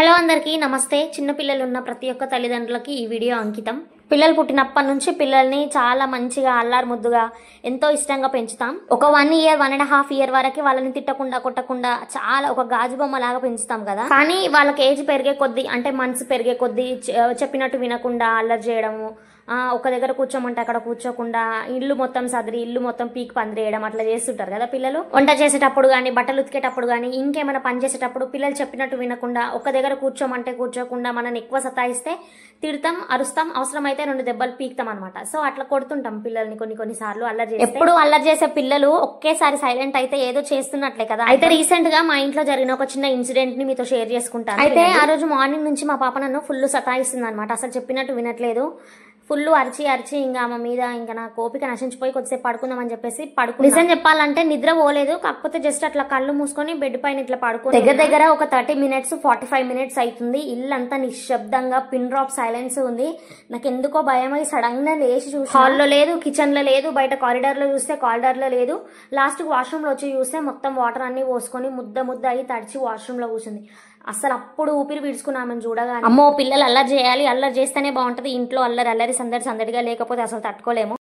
Hello అందరికీ నమస్తే. చిన్న పిల్లలు ఉన్న ప్రతి ఒక్క తల్లిదండ్రులకి ఈ వీడియో అంకితం. పిల్లలు పుట్టినప్పటి నుంచి పిల్లల్ని చాలా మంచిగా అల్లారు ముద్దుగా ఎంతో ఇష్టంగా పెంచుతాం. ఒక 1 ఇయర్ 1.5 ఇయర్ వరకు వాళ్ళని తిట్టకుండా కొట్టకుండా చాలా ఒక గాజు బొమ్మ లాగా పెంచుతాం కదా. కానీ వాళ్ళకి ఏజ్ పెరిగే కొద్దీ అంటే మనసు పెరిగే కొద్దీ చెప్పినట్టు వినకుండా అల్లరి చేయడము, ఒక దగ్గర కూర్చోమంటే అక్కడ కూర్చోకుండా ఇల్లు మొత్తం సదిరి ఇల్లు మొత్తం పీక్ పందిరేయడం అట్లా చేస్తుంటారు కదా పిల్లలు. వంట చేసేటప్పుడు కానీ బట్టలు ఉతికేటప్పుడు కానీ ఇంకేమైనా పని చేసేటప్పుడు పిల్లలు చెప్పినట్టు వినకుండా ఒక దగ్గర కూర్చోమంటే కూర్చోకుండా మనని ఎక్కువ సతాయిస్తే తిడతాం, అరుస్తాం, అవసరమైతే 2 దెబ్బలు పీక్తాం అనమాట. సో అట్లా కొడుతుంటాం పిల్లల్ని కొన్ని సార్లు అల్లరి చేస్తే. ఎప్పుడు అల్లరి చేసే పిల్లలు ఒకేసారి సైలెంట్ అయితే ఏదో చేస్తున్నట్లే కదా. అయితే రీసెంట్ గా మా ఇంట్లో జరిగిన ఒక చిన్న ఇన్సిడెంట్ ని మీతో షేర్ చేసుకుంటాను. అయితే ఆ రోజు మార్నింగ్ నుంచి మా పాప నన్ను ఫుల్ సతాయిస్తుంది అనమాట. అసలు చెప్పినట్టు వినట్లేదు. ఫుల్ అరిచి ఇంకా ఆమె మీద ఇంకా నా కోపిక నశించిపోయి కొద్దిసేపు పడుకుందామని చెప్పేసి నిజం చెప్పాలంటే నిద్ర పోలేదు. కాకపోతే జస్ట్ అట్లా కళ్ళు మూసుకొని బెడ్ పైన ఇట్లా పడుకుని దగ్గర ఒక 30 మినిట్స్ 45 మినిట్స్ అవుతుంది. ఇల్లంతా నిశ్శబ్దంగా పిన్ డ్రాప్ సైలెన్స్ ఉంది. నాకు ఎందుకో భయం అయి సడన్ గా లేచి చూసి హాల్లో లేదు, కిచెన్ లో లేదు, బయట కారిడార్ లో చూస్తే కారిడార్ లో లేదు. లాస్ట్ వాష్రూమ్ లో వచ్చి చూస్తే మొత్తం వాటర్ అన్ని పోసుకొని ముద్ద అయి తడిచి వాష్రూమ్ లో కూర్చుంది. అసలు అప్పుడు ఊపిరి పీడ్చుకున్నామని చూడగానే అమ్మో పిల్లలు అల్లరి చేయాలి, అల్లరి చేస్తేనే బాగుంటది. ఇంట్లో అల్లరి సందడిగా లేకపోతే అసలు తట్టుకోలేము.